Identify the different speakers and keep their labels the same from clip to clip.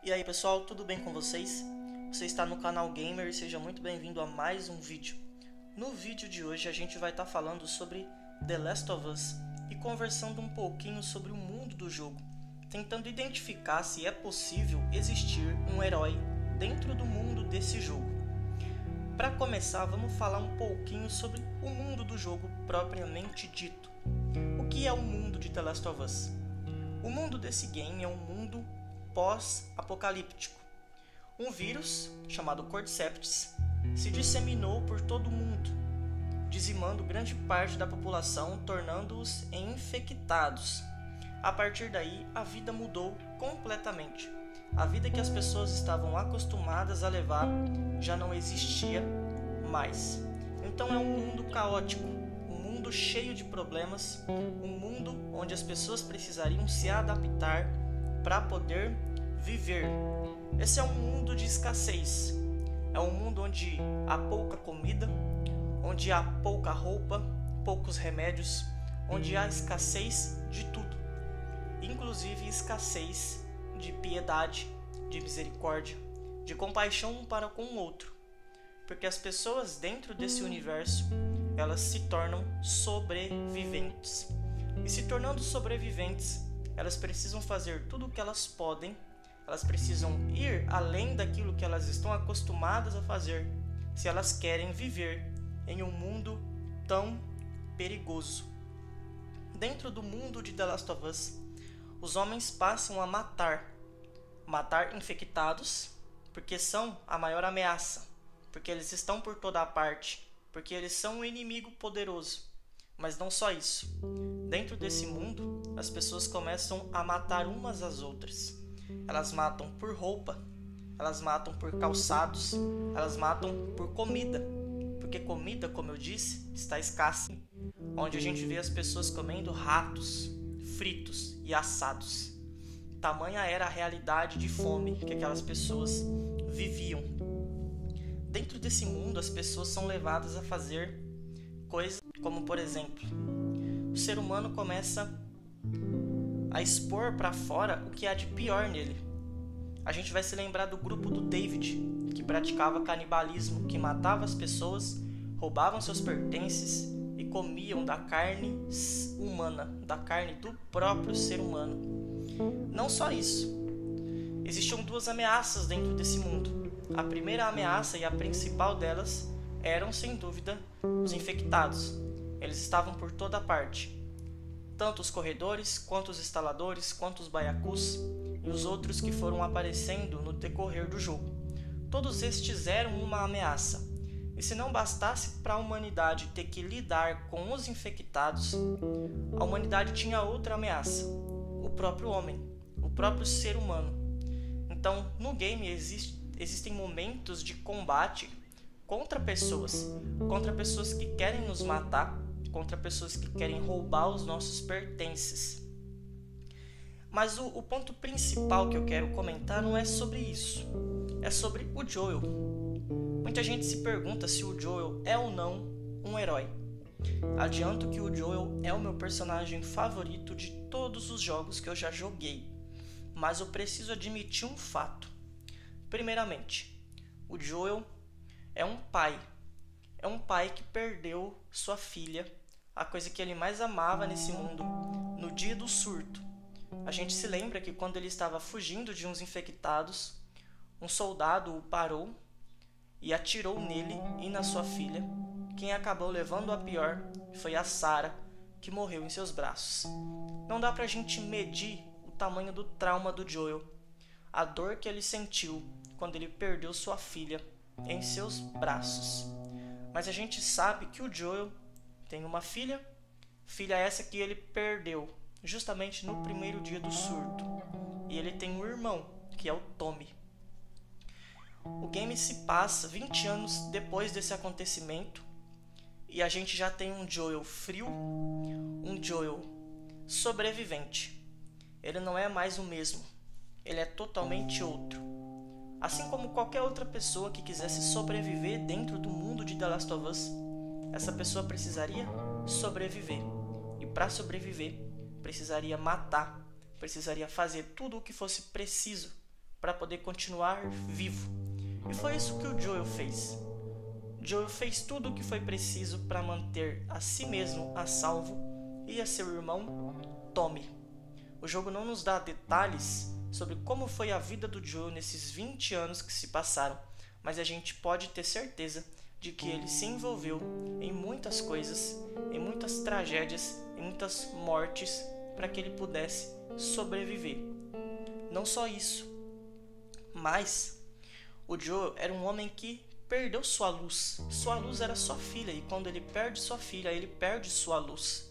Speaker 1: E aí pessoal, tudo bem com vocês? Você está no canal Gamer e seja muito bem-vindo a mais um vídeo. No vídeo de hoje a gente vai estar falando sobre The Last of Us e conversando um pouquinho sobre o mundo do jogo, tentando identificar se é possível existir um herói dentro do mundo desse jogo. Para começar, vamos falar um pouquinho sobre o mundo do jogo propriamente dito. O que é o mundo de The Last of Us? O mundo desse game é um mundo pós-apocalíptico. Um vírus, chamado Cordyceps, se disseminou por todo o mundo, dizimando grande parte da população, tornando-os em infectados. A partir daí, a vida mudou completamente. A vida que as pessoas estavam acostumadas a levar já não existia mais. Então é um mundo caótico, um mundo cheio de problemas, um mundo onde as pessoas precisariam se adaptar para poder viver. Esse é um mundo de escassez. É um mundo onde há pouca comida, onde há pouca roupa, poucos remédios, onde há escassez de tudo, inclusive escassez de piedade, de misericórdia, de compaixão um para com o outro. Porque as pessoas dentro desse universo, elas se tornam sobreviventes. E se tornando sobreviventes, elas precisam fazer tudo o que elas podem, elas precisam ir além daquilo que elas estão acostumadas a fazer, se elas querem viver em um mundo tão perigoso. Dentro do mundo de The Last of Us, os homens passam a matar infectados, porque são a maior ameaça, porque eles estão por toda a parte, porque eles são um inimigo poderoso. Mas não só isso. Dentro desse mundo, as pessoas começam a matar umas às outras. Elas matam por roupa, elas matam por calçados, elas matam por comida. Porque comida, como eu disse, está escassa. Onde a gente vê as pessoas comendo ratos, fritos e assados. Tamanha era a realidade de fome que aquelas pessoas viviam. Dentro desse mundo, as pessoas são levadas a fazer coisas como, por exemplo, o ser humano começa a expor para fora o que há de pior nele. A gente vai se lembrar do grupo do David, que praticava canibalismo, que matava as pessoas, roubavam seus pertences e comiam da carne humana, da carne do próprio ser humano. Não só isso, existiam duas ameaças dentro desse mundo. A primeira ameaça e a principal delas eram, sem dúvida, os infectados. Eles estavam por toda parte. Tanto os corredores, quanto os instaladores, quanto os baiacus e os outros que foram aparecendo no decorrer do jogo. Todos estes eram uma ameaça. E se não bastasse para a humanidade ter que lidar com os infectados, a humanidade tinha outra ameaça: o próprio homem, o próprio ser humano. Então, no game existem momentos de combate contra pessoas que querem nos matar, contra pessoas que querem roubar os nossos pertences. Mas o ponto principal que eu quero comentar não é sobre isso, é sobre o Joel. Muita gente se pergunta se o Joel é ou não um herói. Adianto que o Joel é o meu personagem favorito de todos os jogos que eu já joguei, mas eu preciso admitir um fato. Primeiramente, o Joel é um pai que perdeu sua filha, a coisa que ele mais amava nesse mundo, no dia do surto. A gente se lembra que quando ele estava fugindo de uns infectados, um soldado o parou e atirou nele e na sua filha. Quem acabou levando a pior foi a Sarah, que morreu em seus braços. Não dá pra gente medir o tamanho do trauma do Joel, a dor que ele sentiu quando ele perdeu sua filha em seus braços. Mas a gente sabe que o Joel tem uma filha essa que ele perdeu justamente no primeiro dia do surto. E ele tem um irmão, que é o Tommy. O game se passa 20 anos depois desse acontecimento e a gente já tem um Joel frio, um Joel sobrevivente. Ele não é mais o mesmo, ele é totalmente outro. Assim como qualquer outra pessoa que quisesse sobreviver dentro do mundo de The Last of Us, essa pessoa precisaria sobreviver. E para sobreviver, precisaria matar, precisaria fazer tudo o que fosse preciso para poder continuar vivo. E foi isso que o Joel fez. Joel fez tudo o que foi preciso para manter a si mesmo a salvo e a seu irmão Tommy. O jogo não nos dá detalhes sobre como foi a vida do Joel nesses 20 anos que se passaram, mas a gente pode ter certeza de que ele se envolveu em muitas coisas, em muitas tragédias, em muitas mortes, para que ele pudesse sobreviver. Não só isso, mas o Joel era um homem que perdeu sua luz. Sua luz era sua filha, e quando ele perde sua filha, ele perde sua luz.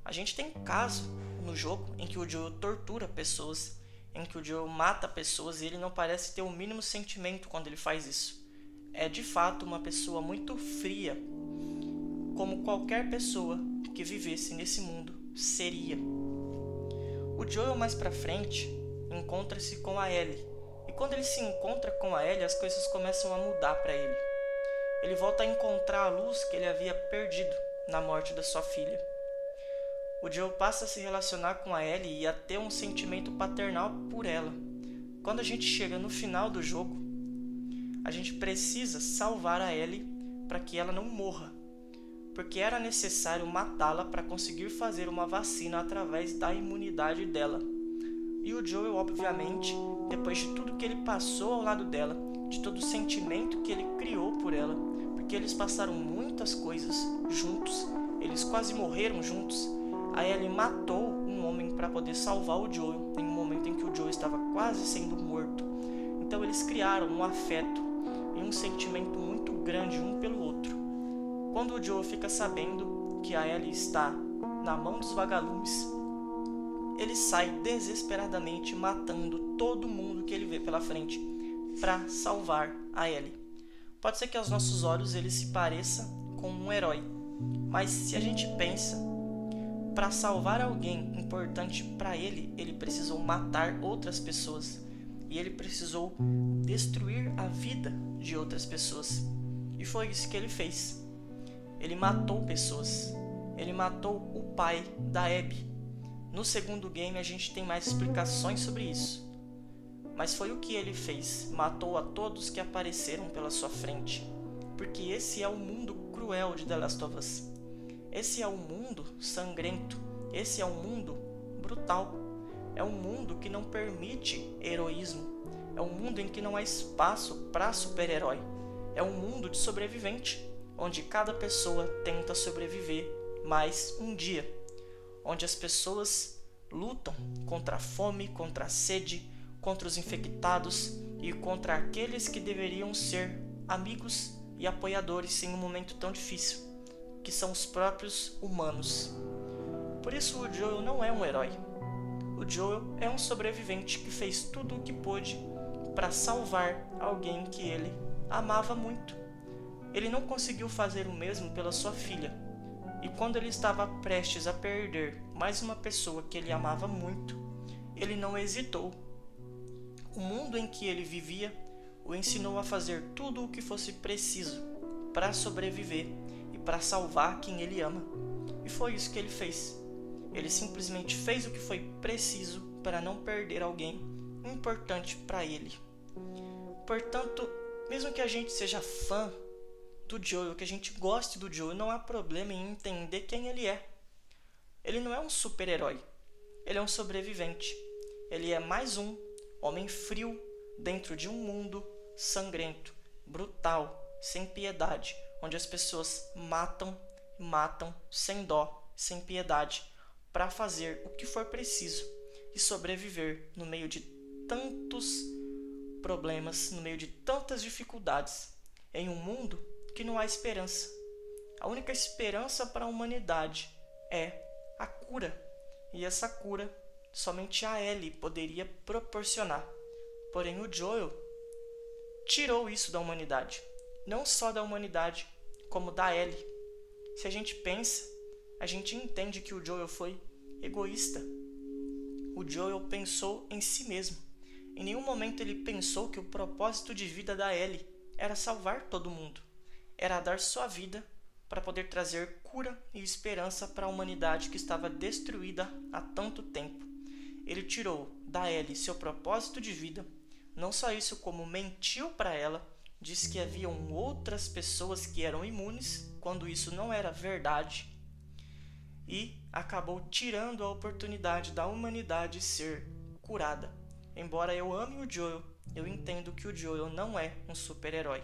Speaker 1: A gente tem caso no jogo em que o Joel tortura pessoas, em que o Joel mata pessoas, e ele não parece ter o mínimo sentimento quando ele faz isso. É de fato uma pessoa muito fria, como qualquer pessoa que vivesse nesse mundo seria. O Joel mais pra frente encontra-se com a Ellie, e quando ele se encontra com a Ellie, as coisas começam a mudar para ele. Ele volta a encontrar a luz que ele havia perdido na morte da sua filha. O Joel passa a se relacionar com a Ellie e a ter um sentimento paternal por ela. Quando a gente chega no final do jogo, a gente precisa salvar a Ellie para que ela não morra, porque era necessário matá-la para conseguir fazer uma vacina através da imunidade dela. E o Joel, obviamente, depois de tudo que ele passou ao lado dela, de todo o sentimento que ele criou por ela, porque eles passaram muitas coisas juntos, eles quase morreram juntos, a Ellie matou um homem para poder salvar o Joel em um momento em que o Joel estava quase sendo morto. Então eles criaram um afeto e um sentimento muito grande um pelo outro. Quando o Joel fica sabendo que a Ellie está na mão dos vagalumes, ele sai desesperadamente matando todo mundo que ele vê pela frente para salvar a Ellie. Pode ser que aos nossos olhos ele se pareça com um herói, mas se a gente pensa, para salvar alguém importante para ele, ele precisou matar outras pessoas e ele precisou destruir a vida de outras pessoas. E foi isso que ele fez. Ele matou pessoas. Ele matou o pai da Abby. No segundo game a gente tem mais explicações sobre isso. Mas foi o que ele fez. Matou a todos que apareceram pela sua frente. Porque esse é o mundo cruel de The Last of Us. Esse é um mundo sangrento. Esse é um mundo brutal. É um mundo que não permite heroísmo. É um mundo em que não há espaço para super-herói. É um mundo de sobrevivente, onde cada pessoa tenta sobreviver mais um dia. Onde as pessoas lutam contra a fome, contra a sede, contra os infectados e contra aqueles que deveriam ser amigos e apoiadores em um momento tão difícil, que são os próprios humanos. Por isso o Joel não é um herói. O Joel é um sobrevivente que fez tudo o que pôde para salvar alguém que ele amava muito. Ele não conseguiu fazer o mesmo pela sua filha. E quando ele estava prestes a perder mais uma pessoa que ele amava muito, ele não hesitou. O mundo em que ele vivia o ensinou a fazer tudo o que fosse preciso para sobreviver e para salvar quem ele ama. E foi isso que ele fez. Ele simplesmente fez o que foi preciso para não perder alguém importante para ele. Portanto, mesmo que a gente seja fã do Joel, que a gente goste do Joel, não há problema em entender quem ele é. Ele não é um super-herói. Ele é um sobrevivente. Ele é mais um homem frio dentro de um mundo sangrento, brutal, sem piedade, onde as pessoas matam sem dó, sem piedade, para fazer o que for preciso e sobreviver no meio de tantos problemas, no meio de tantas dificuldades, em um mundo que não há esperança. A única esperança para a humanidade é a cura, e essa cura somente a Ellie poderia proporcionar. Porém, o Joel tirou isso da humanidade, não só da humanidade, como da Ellie. Se a gente pensa, a gente entende que o Joel foi egoísta. O Joel pensou em si mesmo. Em nenhum momento ele pensou que o propósito de vida da Ellie era salvar todo mundo. Era dar sua vida para poder trazer cura e esperança para a humanidade que estava destruída há tanto tempo. Ele tirou da Ellie seu propósito de vida Não só isso, como mentiu para ela, disse que haviam outras pessoas que eram imunes, quando isso não era verdade, e acabou tirando a oportunidade da humanidade ser curada. Embora eu ame o Joel, eu entendo que o Joel não é um super-herói.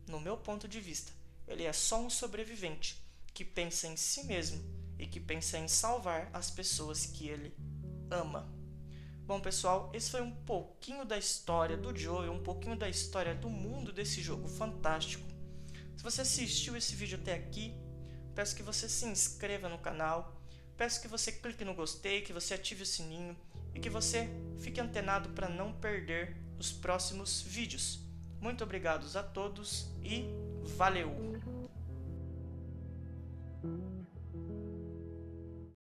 Speaker 1: No meu ponto de vista, ele é só um sobrevivente que pensa em si mesmo e que pensa em salvar as pessoas que ele ama. Bom, pessoal, esse foi um pouquinho da história do Joel, um pouquinho da história do mundo desse jogo fantástico. Se você assistiu esse vídeo até aqui, peço que você se inscreva no canal, peço que você clique no gostei, que você ative o sininho e que você fique antenado para não perder os próximos vídeos. Muito obrigado a todos e valeu!